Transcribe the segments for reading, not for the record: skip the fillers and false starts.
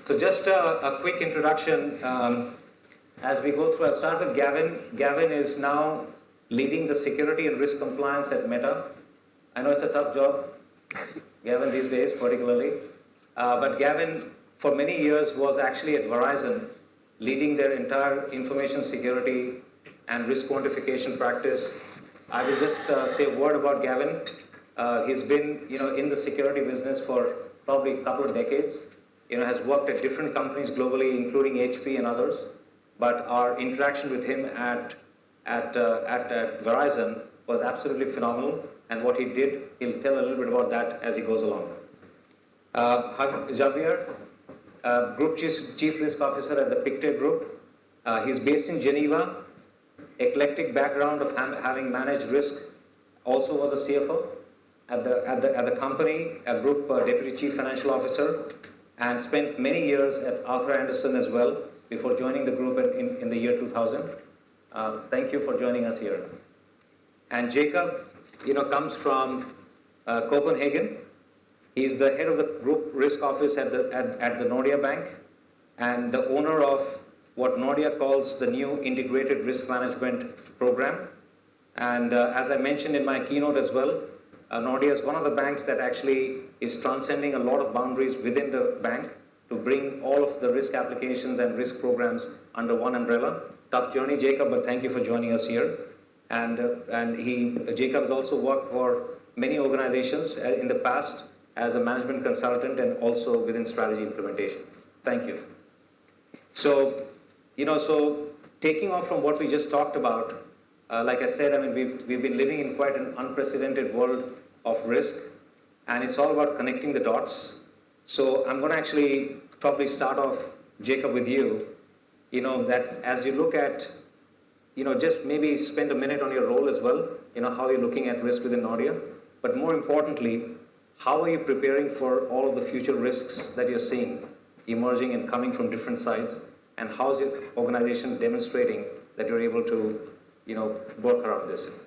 So just a quick introduction. As we go through, I'll start with Gavin. Gavin is now leading the security and risk compliance at Meta. I know it's a tough job, Gavin, these days particularly. But Gavin, for many years, was actually at Verizon, leading their entire information security and risk quantification practice. I will just say a word about Gavin. He's been, in the security business for probably a couple of decades. Has worked at different companies globally, including HP and others. But our interaction with him at Verizon was absolutely phenomenal. And what he did, he'll tell a little bit about that as he goes along. Javier, Group Chief Risk Officer at the Pictet Group. He's based in Geneva. Eclectic background of having managed risk. Also was a CFO at the company, a Group Deputy Chief Financial Officer, and spent many years at Arthur Andersen as well before joining the group in the year 2000. Thank you for joining us here. And Jacob, comes from Copenhagen. He's the head of the group risk office at the Nordea Bank and the owner of what Nordea calls the new integrated risk management program. And as I mentioned in my keynote as well, Nordea is one of the banks that actually is transcending a lot of boundaries within the bank to bring all of the risk applications and risk programs under one umbrella. Tough journey, Jacob, but thank you for joining us here. And Jacob has also worked for many organizations in the past as a management consultant and also within strategy implementation. Thank you. So, so taking off from what we just talked about, like I said, we've been living in quite an unprecedented world of risk, and it's all about connecting the dots. So I'm going to actually probably start off, Jacob, with you. That as you look at, just maybe spend a minute on your role as well, how you're looking at risk within Nordea. But more importantly, how are you preparing for all of the future risks that you're seeing emerging and coming from different sides? And how is your organization demonstrating that you're able to, work around this?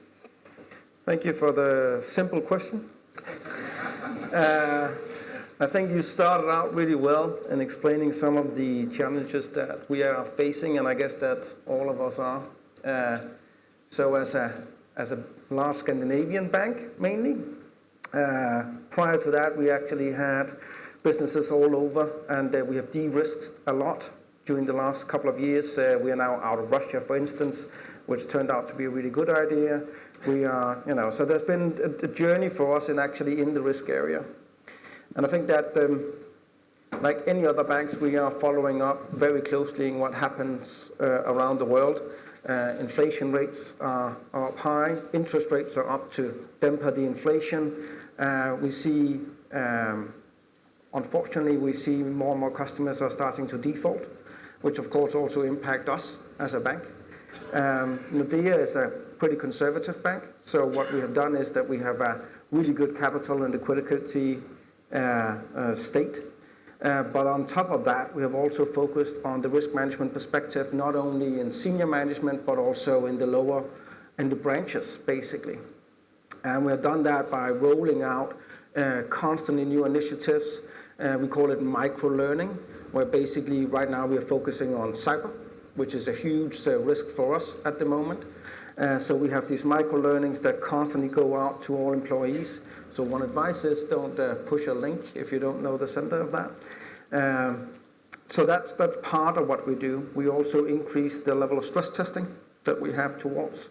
Thank you for the simple question. I think you started out really well in explaining some of the challenges that we are facing, and I guess that all of us are. So as a large Scandinavian bank, mainly, prior to that, we actually had businesses all over, and we have de-risked a lot during the last couple of years. We are now out of Russia, for instance, which turned out to be a really good idea. We are, so there's been a journey for us in the risk area. And I think that, like any other banks, we are following up very closely in what happens around the world. Inflation rates are up high, interest rates are up to damper the inflation. We see, unfortunately, more and more customers are starting to default, which of course also impact us as a bank. Nordea is a pretty conservative bank, so what we have done is that we have a really good capital and liquidity state. But on top of that, we have also focused on the risk management perspective, not only in senior management, but also in the branches, basically. And we have done that by rolling out constantly new initiatives. We call it micro-learning, where basically right now we are focusing on cyber, which is a huge risk for us at the moment. So we have these micro-learnings that constantly go out to all employees. So one advice is don't push a link if you don't know the center of that. So that's part of what we do. We also increase the level of stress testing that we have towards.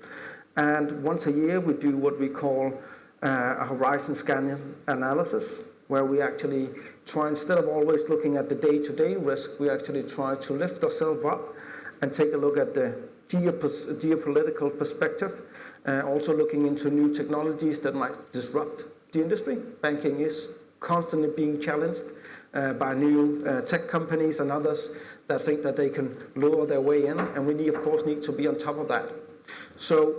And once a year we do what we call a horizon scanning analysis, where we actually try, instead of always looking at the day-to-day risk, we actually try to lift ourselves up and take a look at the geopolitical perspective, also looking into new technologies that might disrupt the industry. Banking is constantly being challenged by new tech companies and others that think that they can lure their way in, and we of course need to be on top of that. So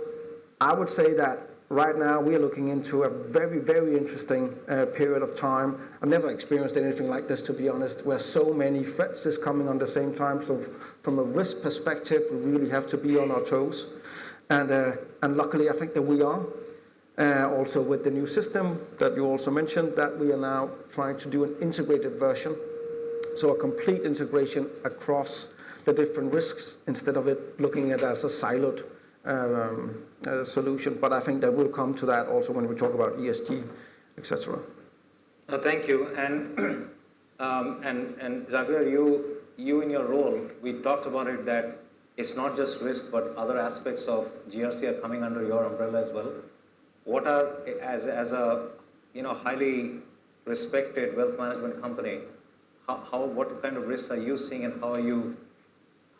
I would say that right now we are looking into a very, very interesting period of time. I've never experienced anything like this, to be honest, where so many threats is coming on the same time. So from a risk perspective, we really have to be on our toes. And luckily, I think that we are. Also with the new system that you also mentioned, that we are now trying to do an integrated version. So a complete integration across the different risks instead of it looking at it as a siloed solution. But I think that we'll come to that also when we talk about ESG, etc. Thank you. And Javier, you in your role, we talked about it that it's not just risk, but other aspects of GRC are coming under your umbrella as well. What are, as a highly respected wealth management company, what kind of risks are you seeing, and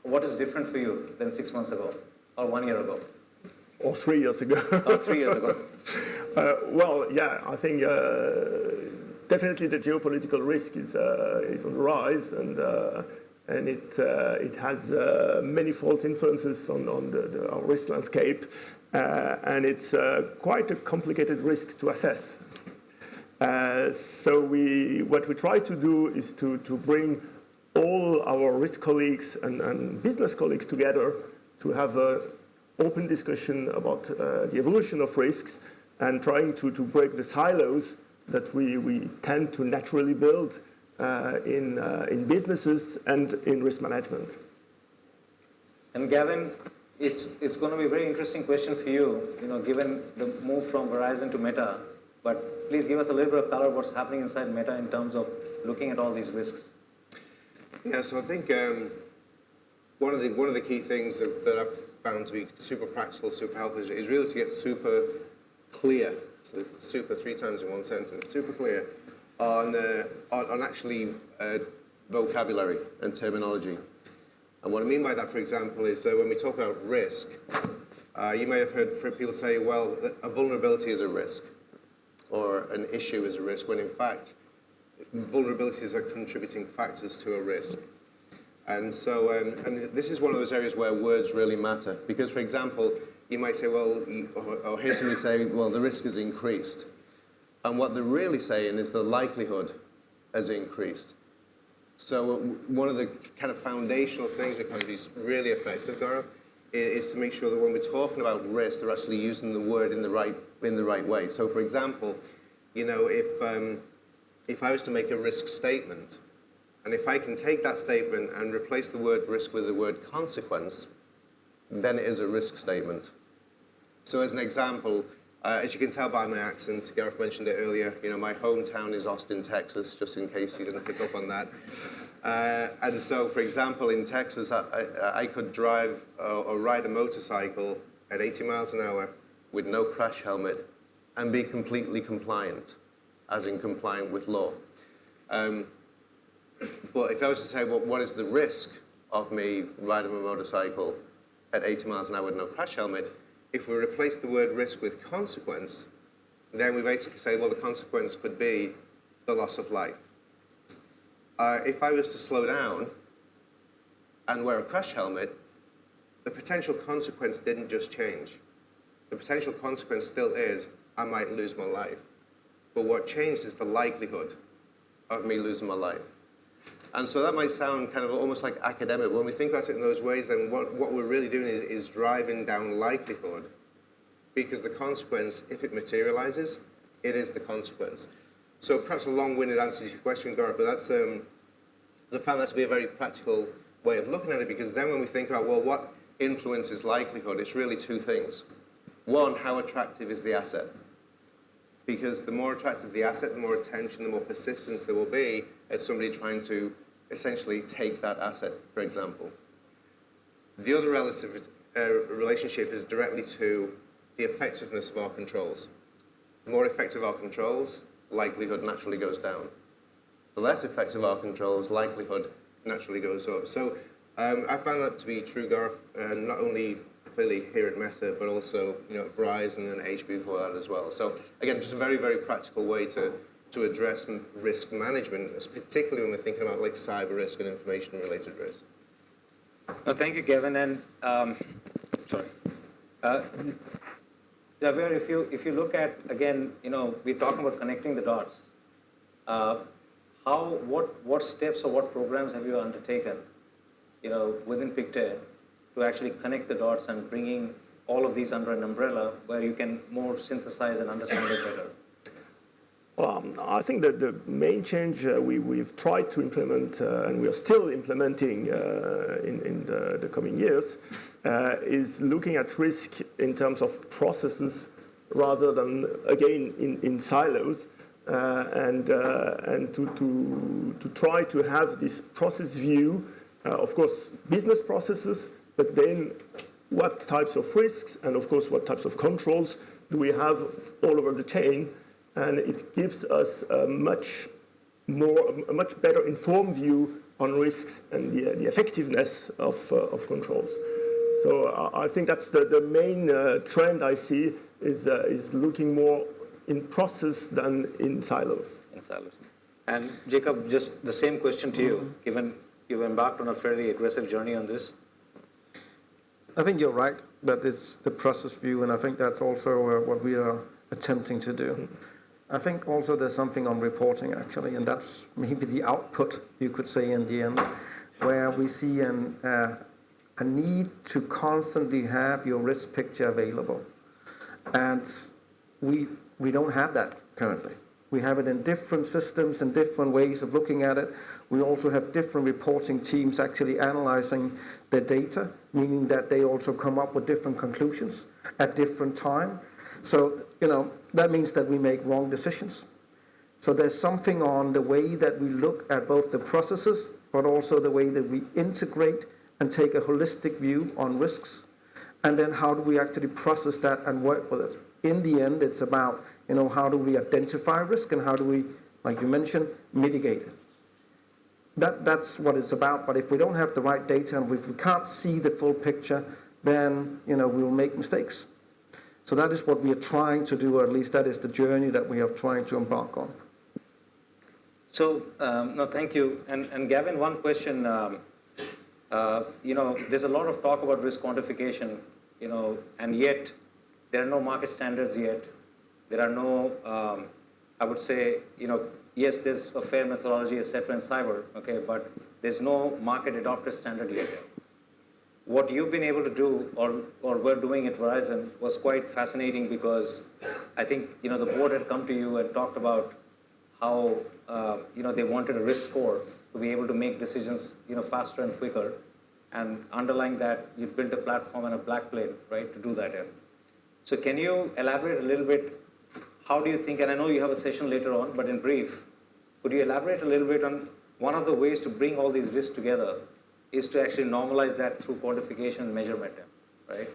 what is different for you than 6 months ago or 1 year ago? Or 3 years ago. Or 3 years ago. Well, yeah, I think definitely the geopolitical risk is on the rise, and it has many false influences on our risk landscape, and it's quite a complicated risk to assess. So what we try to do is to bring all our risk colleagues and business colleagues together to have an open discussion about the evolution of risks and trying to break the silos that we tend to naturally build in businesses and in risk management. And Gavin, it's going to be a very interesting question for you, given the move from Verizon to Meta. But please give us a little bit of color what's happening inside Meta in terms of looking at all these risks. Yeah, so I think one of the key things that I've found to be super practical, super helpful is really to get super clear. So super 3 times in one sentence. Super clear on actually vocabulary and terminology. And what I mean by that, for example, is when we talk about risk, you may have heard people say, well, a vulnerability is a risk, or an issue is a risk, when in fact, vulnerabilities are contributing factors to a risk. And so, and this is one of those areas where words really matter. Because, for example, you might say, well, or hear somebody say, well, the risk has increased. And what they're really saying is the likelihood has increased. So one of the kind of foundational things that can be really effective, Gaurav, is to make sure that when we're talking about risk, they're actually using the word in the right way. So, for example, if I was to make a risk statement, and if I can take that statement and replace the word risk with the word consequence, then it is a risk statement. So as an example, as you can tell by my accent, Gareth mentioned it earlier, my hometown is Austin, Texas, just in case you didn't pick up on that. And so, for example, in Texas, I could drive or ride a motorcycle at 80 miles an hour with no crash helmet and be completely compliant, as in compliant with law. But if I was to say, well, what is the risk of me riding a motorcycle at 80 miles an hour with no crash helmet? If we replace the word risk with consequence, then we basically say, well, the consequence could be the loss of life. If I was to slow down and wear a crash helmet, the potential consequence didn't just change. The potential consequence still is, I might lose my life. But what changed is the likelihood of me losing my life. And so that might sound kind of almost like academic. When we think about it in those ways, then what we're really doing is driving down likelihood, because the consequence, if it materializes, it is the consequence. So perhaps a long-winded answer to your question, Gaurav, but that's I found that to be a very practical way of looking at it, because then when we think about, well, what influences likelihood, it's really 2 things. One, how attractive is the asset? Because the more attractive the asset, the more attention, the more persistence there will be at somebody trying to essentially take that asset, for example. The other relative relationship is directly to the effectiveness of our controls. The more effective our controls, likelihood naturally goes down. The less effective our controls, likelihood naturally goes up. So I found that to be true, Gareth, not only clearly here at Meta, but also at Verizon and HP before that as well. So again, just a very, very practical way to address risk management, particularly when we're thinking about like cyber risk and information-related risk. No, thank you, Gavin. And sorry, Javier, if you look at again, we're talking about connecting the dots. What steps or what programs have you undertaken, within Pictet to actually connect the dots and bringing all of these under an umbrella where you can more synthesize and understand it better? I think that the main change we've tried to implement, and we are still implementing in the coming years, is looking at risk in terms of processes rather than, again, in silos, and to try to have this process view, of course, business processes, but then what types of risks and, of course, what types of controls do we have all over the chain. And it gives us a much better informed view on risks and the effectiveness of controls. So I think that's the main trend I see is looking more in process than in silos. In silos. And Jacob, just the same question to you, given you've embarked on a fairly aggressive journey on this. I think you're right that it's the process view, and I think that's also what we are attempting to do. I think also there's something on reporting, actually, and that's maybe the output, you could say, in the end, where we see a need to constantly have your risk picture available. And we don't have that currently. We have it in different systems and different ways of looking at it. We also have different reporting teams actually analyzing the data, meaning that they also come up with different conclusions at different time. So, that means that we make wrong decisions. So there's something on the way that we look at both the processes, but also the way that we integrate and take a holistic view on risks. And then how do we actually process that and work with it? In the end, it's about, how do we identify risk and how do we, like you mentioned, mitigate it. That's what it's about. But if we don't have the right data and if we can't see the full picture, then, we'll make mistakes. So that is what we are trying to do, or at least that is the journey that we are trying to embark on. So, no, thank you. And Gavin, one question. There's a lot of talk about risk quantification, and yet there are no market standards yet. There are no, I would say, yes, there's a fair methodology, etc. in cyber, okay, but there's no market adopted standard yet. What you've been able to do, or were doing at Verizon, was quite fascinating because I think, the board had come to you and talked about how, they wanted a risk score to be able to make decisions, faster and quicker. And underlying that, you built a platform and a black plane, right, to do that. So can you elaborate a little bit, how do you think, and I know you have a session later on, but in brief, could you elaborate a little bit on one of the ways to bring all these risks together is to actually normalize that through quantification and measurement, right?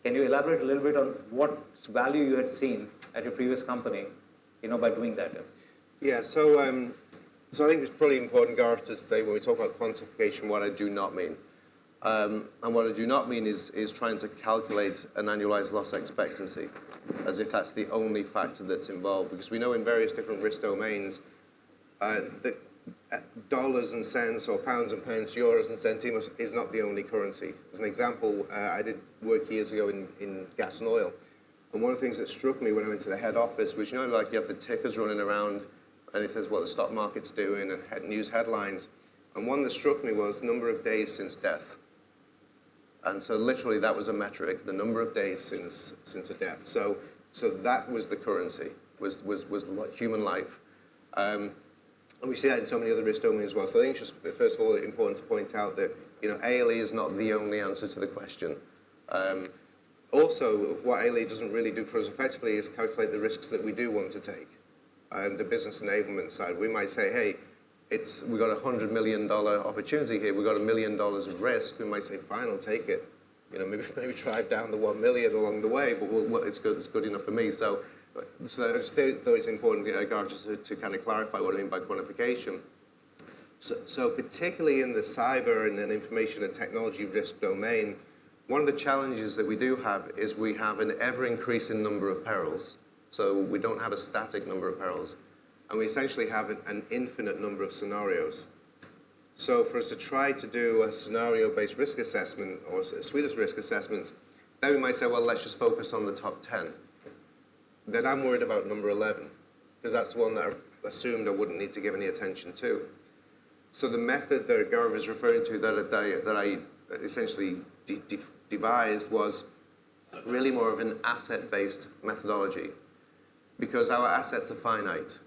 Can you elaborate a little bit on what value you had seen at your previous company, by doing that? Yeah, so I think it's probably important, Gareth, to say when we talk about quantification, what I do not mean. And what I do not mean is trying to calculate an annualized loss expectancy as if that's the only factor that's involved, because we know in various different risk domains that dollars and cents or pounds and pence, euros and centimes is not the only currency. As an example, I did work years ago in gas and oil. And one of the things that struck me when I went to the head office was, like you have the tickers running around and it says what the stock market's doing and news headlines. And one that struck me was number of days since death. And so literally that was a metric, the number of days since a death. So that was the currency, was human life. And we see that in so many other risk domains as well. So I think it's just, first of all, important to point out that, ALE is not the only answer to the question. Also, what ALE doesn't really do for us effectively is calculate the risks that we do want to take. The business enablement side, we might say, hey, we've got a $100 million opportunity here, we've got $1 million of risk. We might say, fine, I'll take it. Maybe drive down the 1 million along the way, but it's good enough for me. So I just think it's important, Gareth, just to kind of clarify what I mean by quantification. So particularly in the cyber and information and technology risk domain, one of the challenges that we do have is we have an ever-increasing number of perils. So we don't have a static number of perils. And we essentially have an infinite number of scenarios. So for us to try to do a scenario-based risk assessment or a suite of risk assessments, then we might say, well, let's just focus on the top 10. Then I'm worried about number 11, because that's the one that I assumed I wouldn't need to give any attention to. So the method that Gareth is referring to that I essentially devised was really more of an asset-based methodology, because our assets are finite.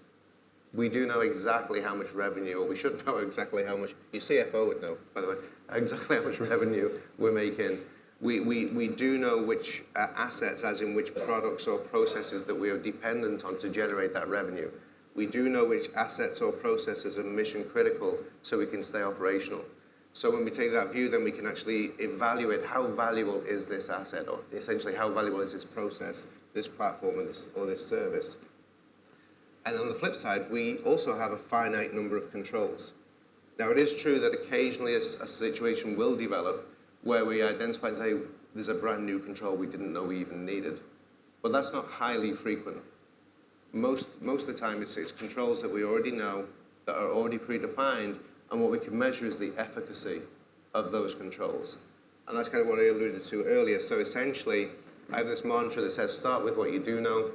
We do know exactly how much revenue, or we should know exactly how much, your CFO would know, by the way, exactly how much revenue we're making. We do know which assets, as in which products or processes that we are dependent on to generate that revenue. We do know which assets or processes are mission critical so we can stay operational. So when we take that view, then we can actually evaluate how valuable is this asset, or essentially how valuable is this process, this platform, or this service. And on the flip side, we also have a finite number of controls. Now, it is true that occasionally a situation will develop where we identify and say, there's a brand new control we didn't know we even needed. But that's not highly frequent. Most of the time, it's controls that we already know, that are already predefined, and what we can measure is the efficacy of those controls. And that's kind of what I alluded to earlier. So essentially, I have this mantra that says, start with what you do know,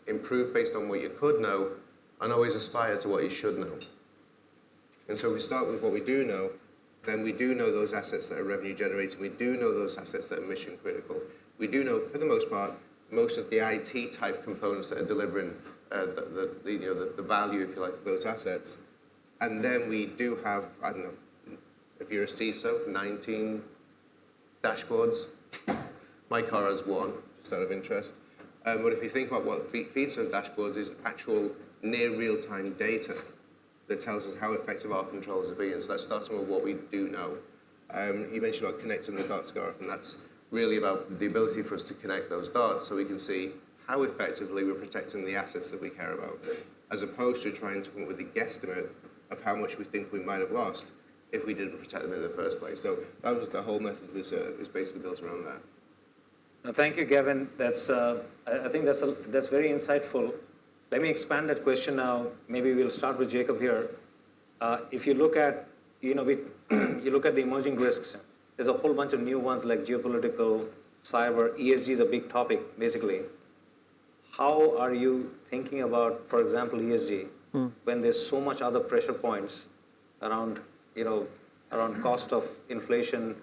improve based on what you could know, and always aspire to what you should know. And so we start with what we do know, then we do know those assets that are revenue generating, we do know those assets that are mission critical. We do know, for the most part, most of the IT type components that are delivering the value, if you like, of those assets. And then we do have, I don't know, if you're a CISO, 19 dashboards. My car has one, just out of interest. But if you think about what feeds those dashboards is actual near real-time data that tells us how effective our controls are being. So that's starting with what we do know. You mentioned about connecting the dots, Gareth, and that's really about the ability for us to connect those dots so we can see how effectively we're protecting the assets that we care about, as opposed to trying to come up with a guesstimate of how much we think we might have lost if we didn't protect them in the first place. So that was the whole method was basically built around that. No, thank you, Gavin. That's I think that's very insightful. Let me expand that question now. Maybe we'll start with Jacob here. If you look at, you look at the emerging risks. There's a whole bunch of new ones like geopolitical, cyber, ESG is a big topic, basically. How are you thinking about, for example, ESG, when there's so much other pressure points around, around cost of inflation,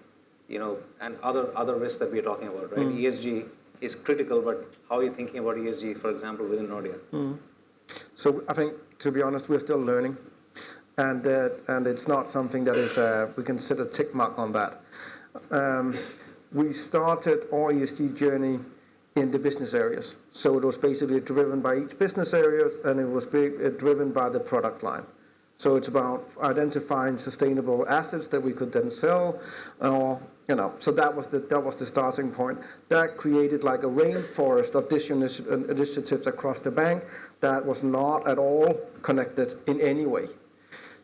and other risks that we're talking about, right? ESG is critical, but how are you thinking about ESG, for example, within Nordea? So I think, to be honest, we're still learning, and it's not something that is we can set a tick mark on that. We started our ESG journey in the business areas, so it was basically driven by each business areas, and it was driven by the product line. So it's about identifying sustainable assets that we could then sell, so that was the starting point. That created like a rainforest of initiatives across the bank that was not at all connected in any way.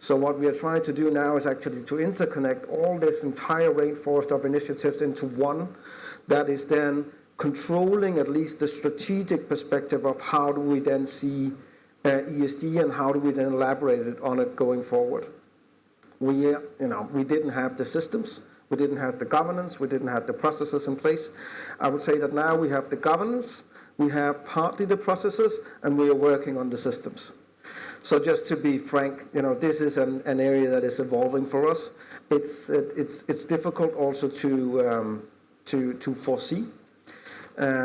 So what we are trying to do now is actually to interconnect all this entire rainforest of initiatives into one that is then controlling at least the strategic perspective of how do we then see ESG and how do we then elaborate on it going forward. We didn't have the systems, we didn't have the governance, we didn't have the processes in place. I would say that now we have the governance, we have partly the processes, and we are working on the systems. So just to be frank, this is an area that is evolving for us. It's difficult also to foresee.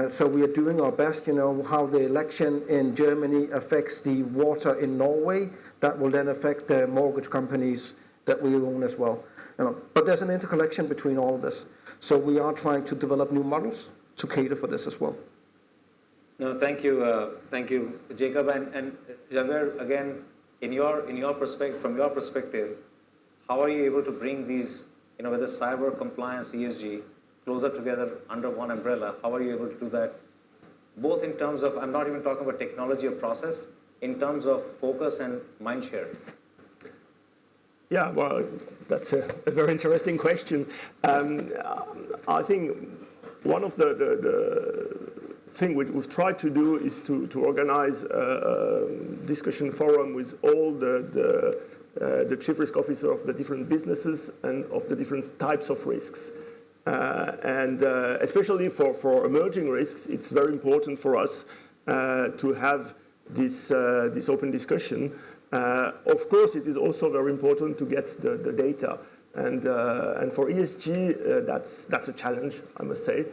So we are doing our best, how the election in Germany affects the water in Norway, that will then affect the mortgage companies that we own as well. But there's an interconnection between all of this. So we are trying to develop new models to cater for this as well. No, thank you, Jacob. And Javier, again, from your perspective, how are you able to bring these, whether cyber compliance, ESG, closer together under one umbrella? How are you able to do that? Both in terms of, I'm not even talking about technology or process, in terms of focus and mind share. Yeah, well, that's a very interesting question. I think one of the thing we've tried to do is to organize a discussion forum with all the chief risk officer of the different businesses and of the different types of risks. And especially for emerging risks, it's very important for us to have this open discussion. Of course, it is also very important to get the data. And for ESG, that's a challenge, I must say,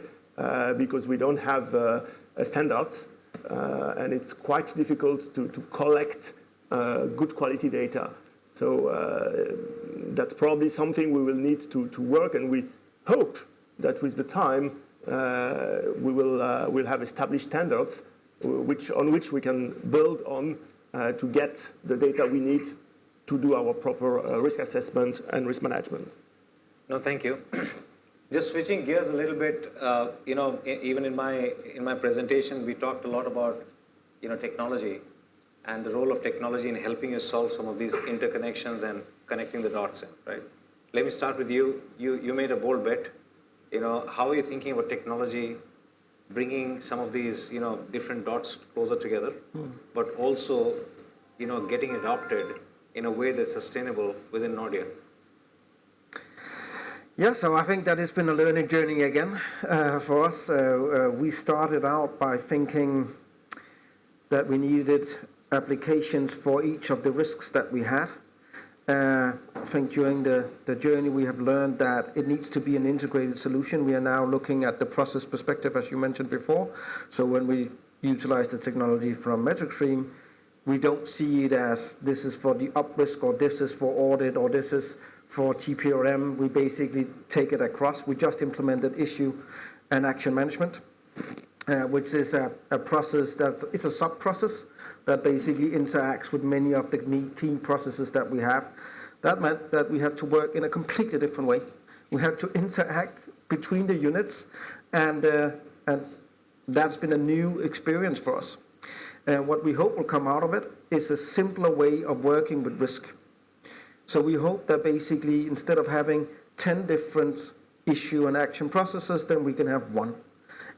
because we don't have standards. And it's quite difficult to collect good quality data. So that's probably something we will need to work, and we hope that with the time we'll have established standards on which we can build on to get the data we need to do our proper risk assessment and risk management. No, thank you. Just switching gears a little bit, even in my presentation, we talked a lot about, technology and the role of technology in helping you solve some of these interconnections and connecting the dots in, right? Let me start with you. You made a bold bet. How are you thinking about technology bringing some of these, different dots closer together, but also, getting adopted in a way that's sustainable within Nordea? Yeah, so I think that has been a learning journey again for us. We started out by thinking that we needed applications for each of the risks that we had. I think during the journey we have learned that it needs to be an integrated solution. We are now looking at the process perspective, as you mentioned before. So when we utilize the technology from MetricStream, we don't see it as this is for the up risk, or this is for audit, or this is for TPRM. We basically take it across. We just implemented issue and action management, which is a process it's a sub-process that basically interacts with many of the key processes that we have. That meant that we had to work in a completely different way. We had to interact between the units, and that's been a new experience for us. What we hope will come out of it is a simpler way of working with risk. So we hope that basically instead of having 10 different issue and action processes, then we can have one.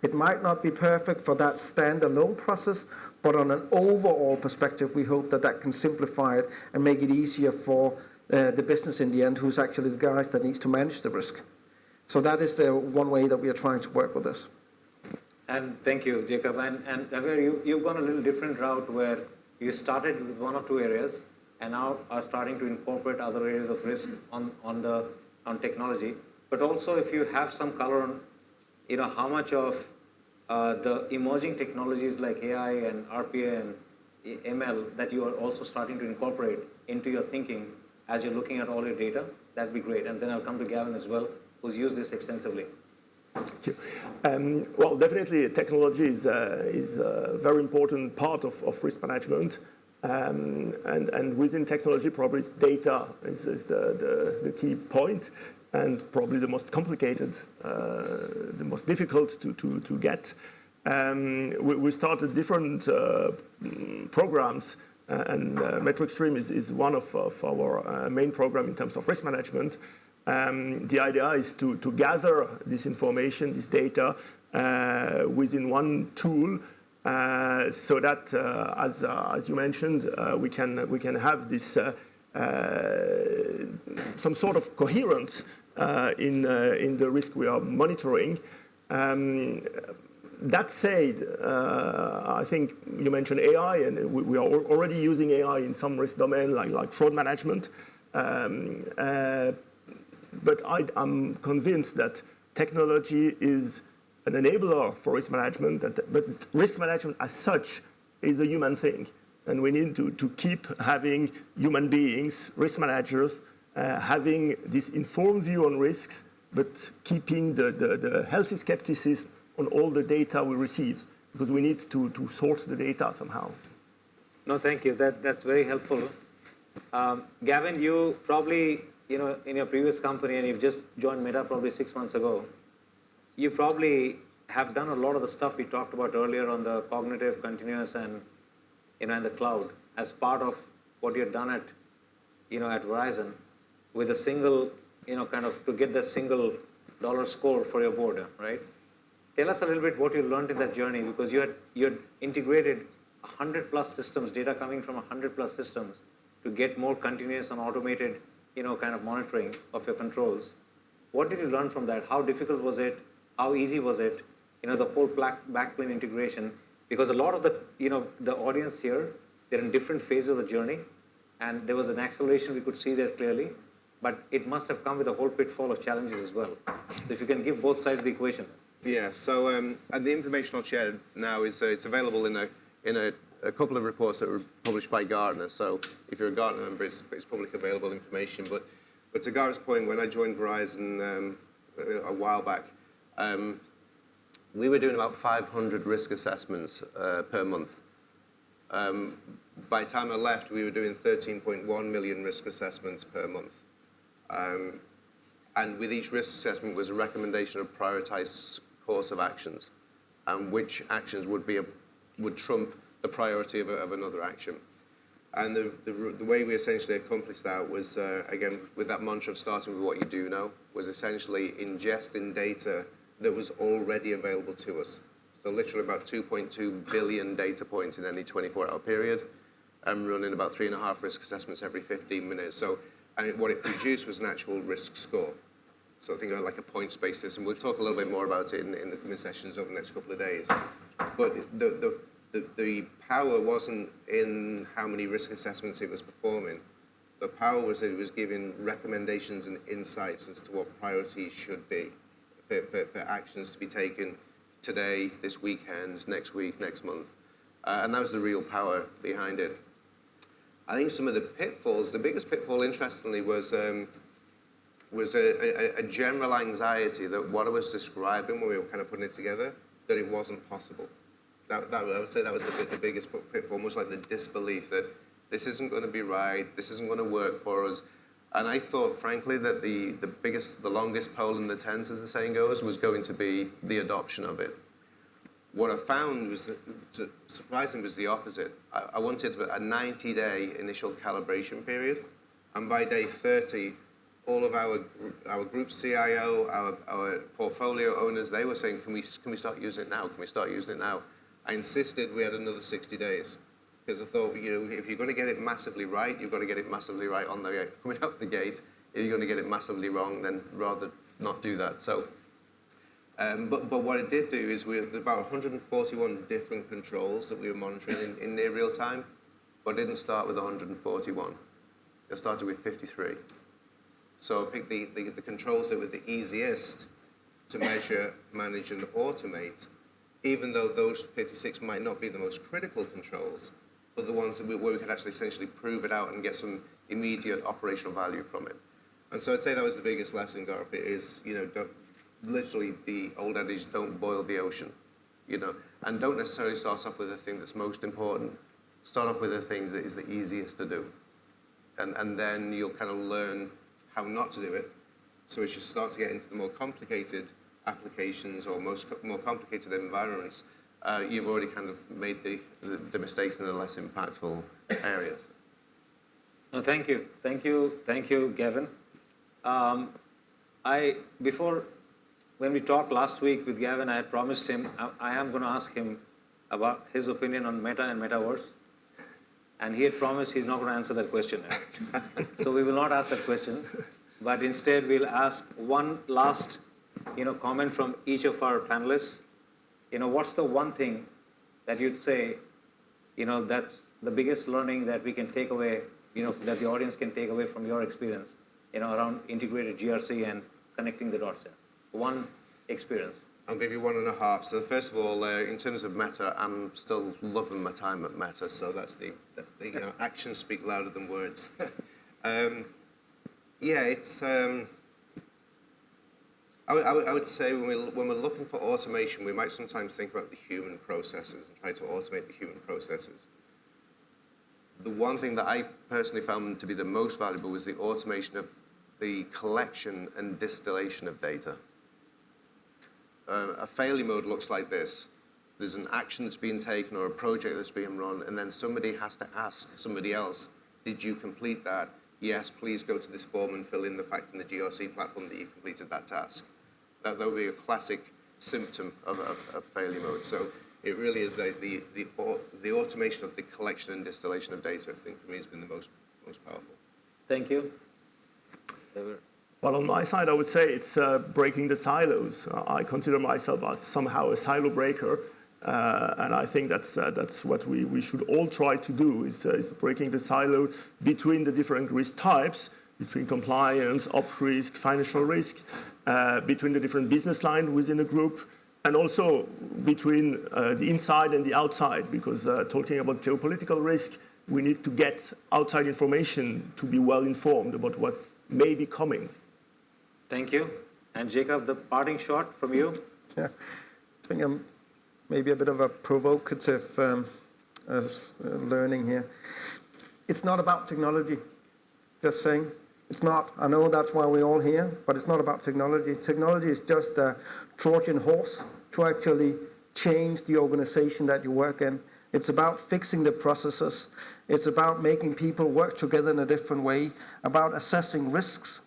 It might not be perfect for that standalone process, but on an overall perspective, we hope that that can simplify it and make it easier for the business in the end, who's actually the guys that needs to manage the risk. So that is the one way that we are trying to work with this. And thank you, Jacob. And Javier, you've gone a little different route where you started with one or two areas and now are starting to incorporate other areas of risk on technology. But also, if you have some color on, how much of the emerging technologies like AI and RPA and ML that you are also starting to incorporate into your thinking as you're looking at all your data, that'd be great. And then I'll come to Gavin as well, who's used this extensively. Thank you. Well, definitely technology is a very important part of risk management. And within technology, probably data is the key point, and probably the most complicated, the most difficult to get. We started different programs, and MetricStream is one of our main program in terms of risk management. The idea is to gather this information, this data, within one tool, so that, as you mentioned, we can have this some sort of coherence in the risk we are monitoring. That said, I think you mentioned AI, and we are already using AI in some risk domain, like fraud management. But I'm convinced that technology is an enabler for risk management, but risk management as such is a human thing. And we need to keep having human beings, risk managers, having this informed view on risks, but keeping the healthy skepticism on all the data we receive, because we need to sort the data somehow. No, thank you. That's very helpful. Gavin, you probably, in your previous company, and you've just joined Meta probably 6 months ago, you probably have done a lot of the stuff we talked about earlier on the cognitive, continuous, and and the cloud as part of what you've done at Verizon, with a single, to get that single dollar score for your board, right? Tell us a little bit what you learned in that journey, because you had integrated 100+ systems, data coming from 100+ systems, to get more continuous and automated, monitoring of your controls. What did you learn from that? How difficult was it? How easy was it? The whole backplane integration, because a lot of the audience here, they're in different phases of the journey, and there was an acceleration we could see there clearly, but it must have come with a whole pitfall of challenges as well. So if you can give both sides of the equation. Yeah. So and the information I'll share now is it's available in a a couple of reports that were published by Gartner. So if you're a Gartner member, it's public available information. But to Gareth's point, when I joined Verizon a while back, we were doing about 500 risk assessments per month. By the time I left, we were doing 13.1 million risk assessments per month. And with each risk assessment was a recommendation of prioritized course of actions, and which actions would trump the priority of another action. And the way we essentially accomplished that was, again, with that mantra of starting with what you do know, was essentially ingesting data that was already available to us. So literally about 2.2 billion data points in any 24-hour period, and running about 3.5 risk assessments every 15 minutes. And what it produced was an actual risk score. So think of it like a points-based system. We'll talk a little bit more about it in the coming sessions over the next couple of days. But the power wasn't in how many risk assessments it was performing. The power was that it was giving recommendations and insights as to what priorities should be for actions to be taken today, this weekend, next week, next month. And that was the real power behind it. I think some of the pitfalls, the biggest pitfall, interestingly, was a general anxiety that what I was describing when we were kind of putting it together, that it wasn't possible. I would say that was the biggest pitfall, almost like the disbelief that this isn't going to be right, this isn't going to work for us. And I thought, frankly, that the longest pole in the tent, as the saying goes, was going to be the adoption of it. What I found was, surprising, was the opposite. I wanted a 90-day initial calibration period, and by day 30, all of our group CIO, our portfolio owners, they were saying, can we start using it now? Can we start using it now? I insisted we had another 60 days. Because I thought, if you're going to get it massively right, you've got to get it massively right coming out the gate. If you're going to get it massively wrong, then rather not do that. So, but what it did do is we had about 141 different controls that we were monitoring in near real time, but it didn't start with 141. It started with 53. So I picked the controls that were the easiest to measure, manage, and automate, even though those 56 might not be the most critical controls, but the ones where we could actually essentially prove it out and get some immediate operational value from it. And so I'd say that was the biggest lesson, Gareth, is, literally the old adage, don't boil the ocean, and don't necessarily start off with the thing that's most important. Start off with the things that is the easiest to do. And then you'll kind of learn how not to do it. So as you start to get into the more complicated applications or more complicated environments, you've already kind of made the mistakes in the less impactful areas. No, thank you, Gavin. When we talked last week with Gavin, I had promised him I am going to ask him about his opinion on Meta and Metaverse, and he had promised he's not going to answer that question. So we will not ask that question, but instead we'll ask one last, comment from each of our panelists. What's the one thing that you'd say, that's the biggest learning that we can take away, that the audience can take away from your experience, around integrated GRC and connecting the dots there? One experience. I'll give you 1.5. So first of all, in terms of Meta, I'm still loving my time at Meta. So that's the actions speak louder than words. It's. I would say when we're looking for automation, we might sometimes think about the human processes and try to automate the human processes. The one thing that I personally found to be the most valuable was the automation of the collection and distillation of data. A failure mode looks like this. There's an action that's being taken or a project that's being run, and then somebody has to ask somebody else, did you complete that? Yes, please go to this form and fill in the fact in the GRC platform that you've completed that task. That would be a classic symptom of failure mode. So it really is the automation of the collection and distillation of data, I think, for me has been the most powerful. Thank you. Well, on my side, I would say it's breaking the silos. I consider myself as somehow a silo breaker, and I think that's what we should all try to do, is breaking the silo between the different risk types, between compliance, op risk, financial risks, between the different business lines within a group, and also between the inside and the outside, because talking about geopolitical risk, we need to get outside information to be well informed about what may be coming. Thank you. And Jacob, the parting shot from you? Yeah, I think I'm maybe a bit of a provocative learning here. It's not about technology, just saying. It's not. I know that's why we're all here, but it's not about technology. Technology is just a Trojan horse to actually change the organization that you work in. It's about fixing the processes. It's about making people work together in a different way, about assessing risks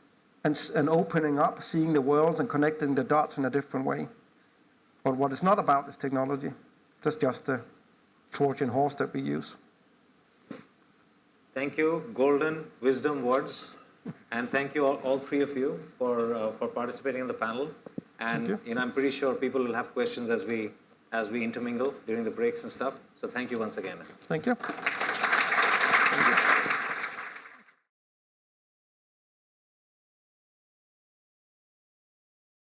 and opening up, seeing the world and connecting the dots in a different way. But what it's not about is technology. That's just the Trojan horse that we use. Thank you. Golden wisdom words. And thank you, all three of you, for participating in the panel. And I'm pretty sure people will have questions as we intermingle during the breaks and stuff. So thank you once again. Thank you.